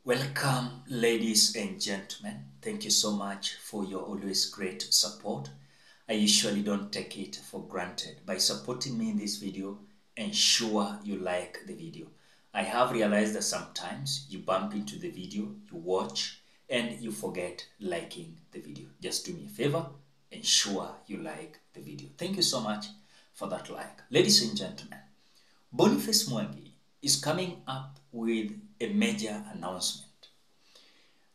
Welcome, ladies and gentlemen. Thank you so much for your always great support. I usually don't take it for granted. By supporting me in this video, ensure you like the video. I have realized that sometimes you bump into the video, you watch, and you forget liking the video. Just do me a favor, ensure you like the video. Thank you so much for that like. Ladies and gentlemen, Bonface Ouma is coming up with a major announcement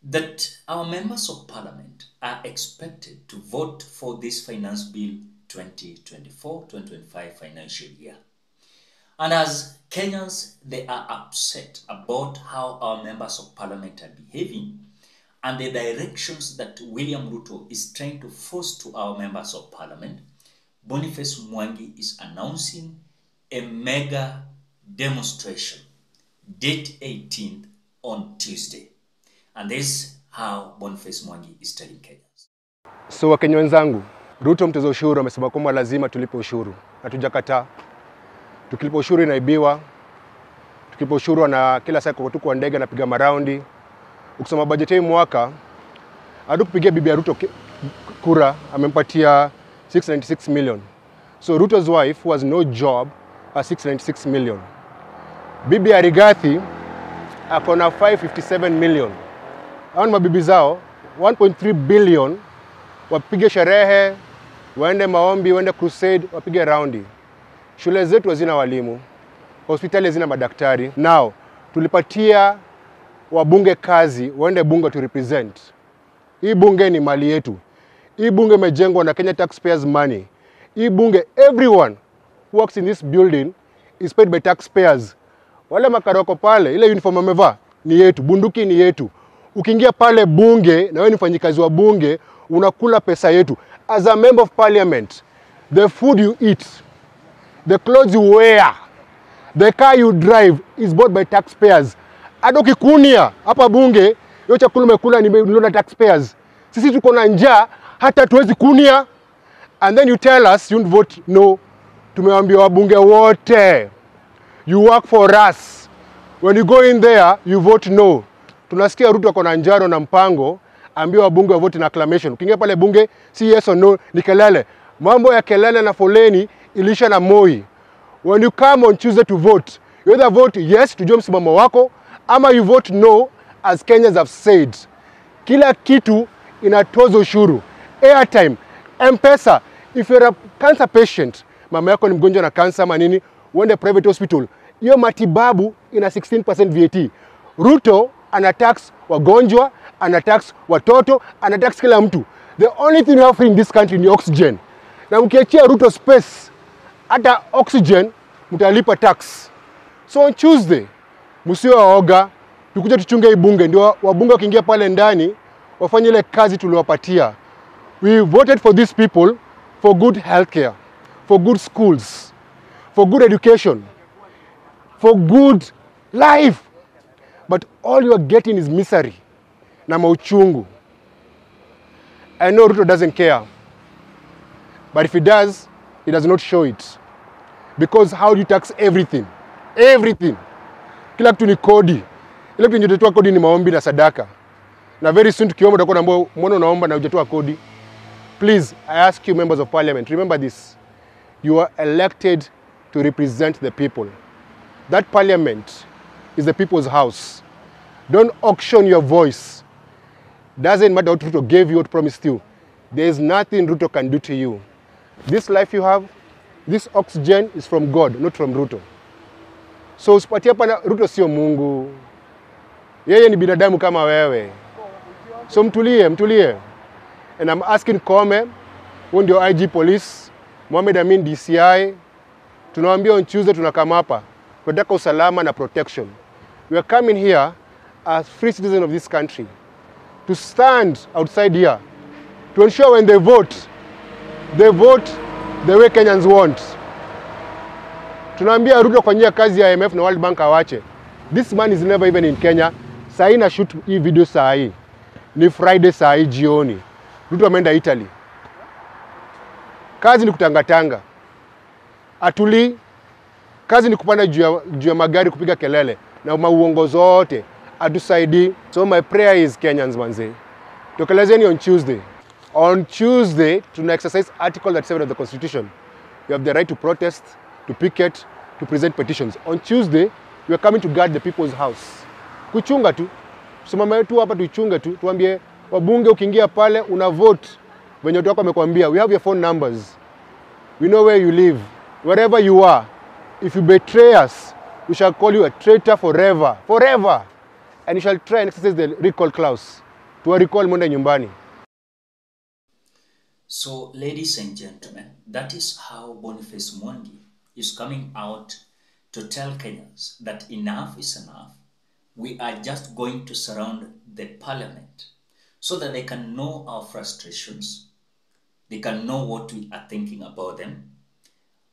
that our members of parliament are expected to vote for this finance bill 2024-2025 financial year. And as Kenyans, they are upset about how our members of parliament are behaving and the directions that William Ruto is trying to force to our members of parliament. Bonface Ouma is announcing a mega demonstration date 18th on Tuesday. And this is how Bonface Ouma is telling Kenyans. So Wakenya wenzangu, Ruto mtoza ushuru amesema kwamba lazima tulipe ushuru. Hatujakataa. Tukilipa ushuru inaibiwa. Tukilipa ushuru na kila saa kwa tuko ndege na piga maraundi. Ukisoma bajeti hii mwaka, hadi kupigia bibi ya Ruto kura amempatia 696 million. So Ruto's wife who has no job has 696 million. Bibi ya Rigathi akona 557 million. Hao mabibi zao 1.3 billion wapige sherehe, waende maombi, waende crusade, wapige raundi. Shule zetu hazina walimu, hospitali hazina madaktari. Now tulipatia wabunge kazi, waende bunge to represent. Hii bunge ni mali yetu. Hii bunge imejengwa na Kenya taxpayers money. Hii bunge, everyone who works in this building is paid by taxpayers. Wale makaroko pale, ile uniform amevaa ni yetu, bunduki ni yetu. Ukiingia pale bunge na wewe ni mfanyikazi wa bunge, unakula pesa yetu. As a member of parliament, the food you eat, the clothes you wear, the car you drive is bought by taxpayers. Hata ukikunia hapa bunge, hiyo chakula umekula ni na taxpayers. Sisi tuko na njaa hata tuwezi kunia. And then you tell us you don't vote no. Tumewaambia wabunge wote, you work for us. When you go in there, you vote no. Tunasikia Ruto ako na njaro na mpango, ambiwa wabunge vote na acclamation. Ukiingia pale bunge, si yes or no, ni kelele. Mambo ya kelele na foleni ilisha na Moi. When you come on Tuesday to vote, you either vote yes, tujue msimamo wako, ama you vote no, as Kenyans have said. Kila kitu inatoza ushuru. Airtime, Mpesa. If you're a cancer patient, mama yako ni mgonjwa na cancer manini, uende private hospital, hiyo matibabu ina 16% VAT. Ruto anatax wagonjwa, anatax watoto, anatax kila mtu. The only thing you have in this country ni oxygen. Na mkiachia Ruto space, hata oxygen mtalipa tax. So on Tuesday, msiwe waoga, tukuja tuchunge hii bunge, ndio wabunge wakiingia pale ndani wafanye ile kazi tuliwapatia. We voted for these people for good healthcare, for good schools, for good education, for good life. But all you are getting is misery na mauchungu. I know Ruto doesn't care. But if he does not show it. Because how do you tax everything? Everything. Kila kitu ni kodi. Ile kitu nyototoa kodi ni maombi na sadaka. Na very soon tukiomba utakuwa naomba mbona unaomba na hujatoa kodi. Please, I ask you members of parliament, remember this. You are elected to represent the people. That parliament is the people's house. Don't auction your voice. Doesn't matter what Ruto gave you, what promised you. There is nothing Ruto can do to you. This life you have, this oxygen is from God, not from Ruto. So usipatie pana Ruto sio Mungu. Yeye ni binadamu kama wewe. So mtulie. And I'm asking Kome, who ndio IG police, Mohamed Amin DCI, tunawaambia on Tuesday tunakama hapa. Tunataka usalama na protection. We are coming here as free citizens of this country to stand outside here to ensure when they vote the way Kenyans want. Tunaambia Ruto kufanyia kazi ya IMF na World Bank awache. This man is never even in Kenya. Saa hii na shoot hii video saa hii. Ni Friday saa hii jioni. Ruto ameenda Italy. Kazi ni kutangatanga. Atuli. Kazi ni kupanda juu ya magari kupiga kelele. Na mauongo zote. atusaidii. So my prayer is Kenyans manze, tokelezeni on Tuesday. On Tuesday, tuna exercise Article 37 of the Constitution. You have the right to protest, to picket, to present petitions. On Tuesday, we are coming to guard the people's house. Kuchunga tu, simama tu hapa tuichunge tu, tuambie wabunge ukiingia pale una vote venye watu wako wamekwambia. We have your phone numbers. We know where you live. Wherever you are, if you betray us, we shall call you a traitor forever. Forever. And you shall try and exercise the recall clause. To recall mwende nyumbani. So, ladies and gentlemen, that is how Bonface Ouma is coming out to tell Kenyans that enough is enough. We are just going to surround the parliament so that they can know our frustrations, they can know what we are thinking about them,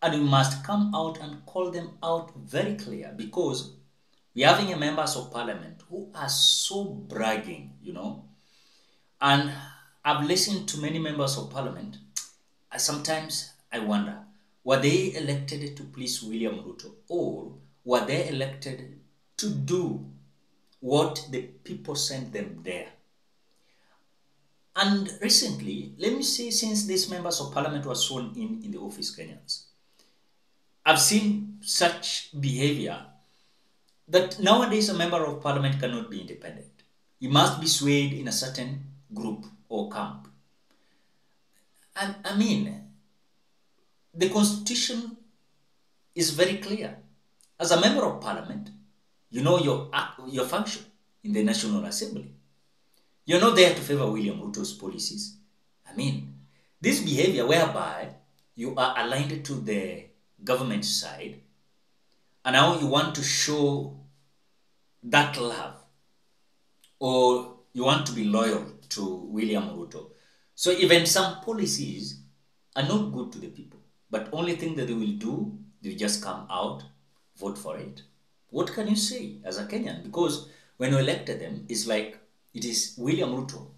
and we must come out and call them out very clear, because we are having a members of parliament who are so bragging, and I've listened to many members of parliament. Sometimes I wonder, were they elected to please William Ruto, or were they elected to do what the people sent them there? And recently, let me say, since these members of parliament were sworn in the office, Kenyans, I've seen such behavior that nowadays a member of parliament cannot be independent. He must be swayed in a certain group or camp. And I mean, the constitution is very clear. As a member of parliament, you know your function in the National Assembly. You're not there to favor William Ruto's policies. I mean, this behavior whereby you are aligned to the government side, and now you want to show that love, or you want to be loyal to William Ruto. So even some policies are not good to the people, but only thing that they will do, they just come out, vote for it. What can you say as a Kenyan? Because when you elected them, it's like it is William Ruto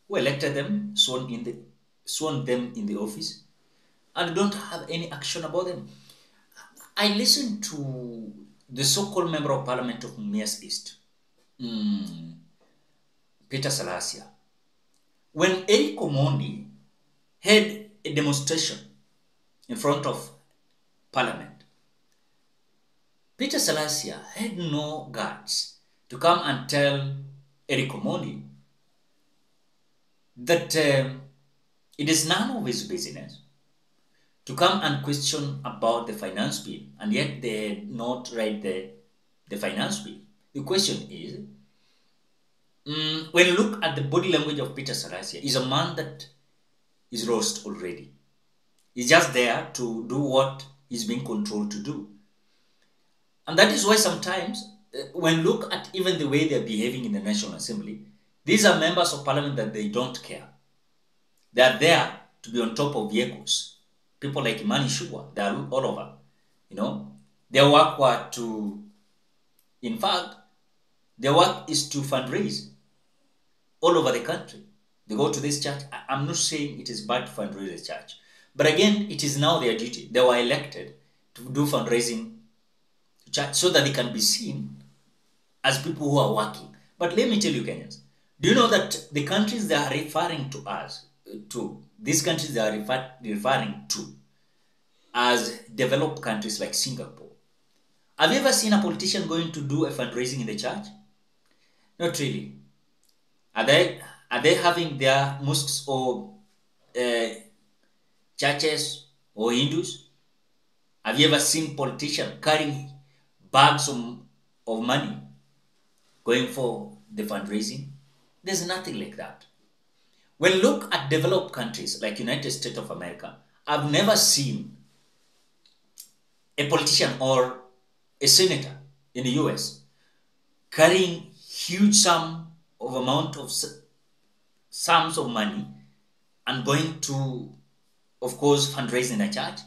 who elected them, sworn them in the office, and don't have any action about them. I listened to the so-called member of parliament of Mumias East, Peter Salasia. When Eric Omondi had a demonstration in front of parliament, Peter Salasia had no guts to come and tell Eric Omondi that it is none of his business to come and question about the finance bill, and yet they had not read the finance bill. The question is, when you look at the body language of Peter Salasia, he's a man that is lost already. He's just there to do what he's being controlled to do. And that is why sometimes, when you look at even the way they're behaving in the National Assembly, these are members of parliament that they don't care. They are there to be on top of vehicles. People like Imani Shugwa, they are all over. Their work were to, in fact, their work is to fundraise all over the country. They go to this church. I'm not saying it is bad to fundraise a church, but again, it is now their duty. They were elected to do fundraising to church so that they can be seen as people who are working. But let me tell you, Kenyans, do you know that the countries they are referring to us, these countries they are referring to as developed countries like Singapore, have you ever seen a politician going to do a fundraising in the church? Not really. Are they having their mosques or churches or Hindus? Have you ever seen politicians carrying bags of money going for the fundraising? There's nothing like that. When you look at developed countries like United States of America, I've never seen a politician or a senator in the US carrying huge sums of money and going to, of course, fundraising a church.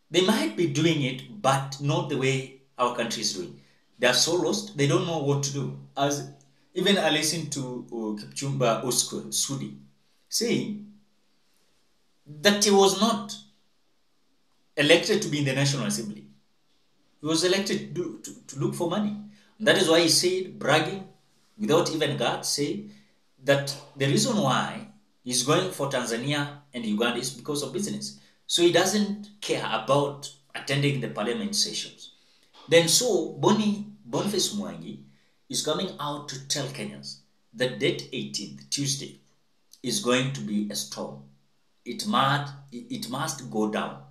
They might be doing it, but not the way our country is doing. They are so lost, they don't know what to do. As even I listened to Kipchumba Sudi saying that he was not elected to be in the National Assembly. He was elected to look for money. And that is why he said, bragging, without even guts, say that the reason why he's going for Tanzania and Uganda is because of business. So he doesn't care about attending the parliament sessions. Then so Bonface Ouma is coming out to tell Kenyans that date 18th, Tuesday, is going to be a storm. It must go down,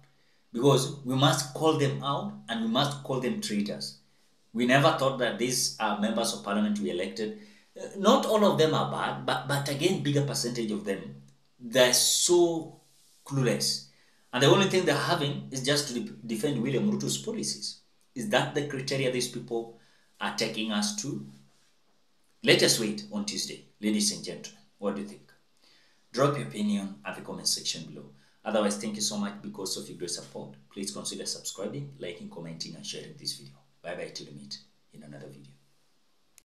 because we must call them out and we must call them traitors. We never thought that these are members of parliament we elected. Not all of them are bad, but again, bigger percentage of them, they're so clueless. And the only thing they're having is just to defend William Ruto's policies. Is that the criteria these people are taking us to? Let us wait on Tuesday, ladies and gentlemen. What do you think? Drop your opinion at the comment section below. Otherwise, thank you so much because of your great support. Please consider subscribing, liking, commenting, and sharing this video. Bye bye till we meet in another video.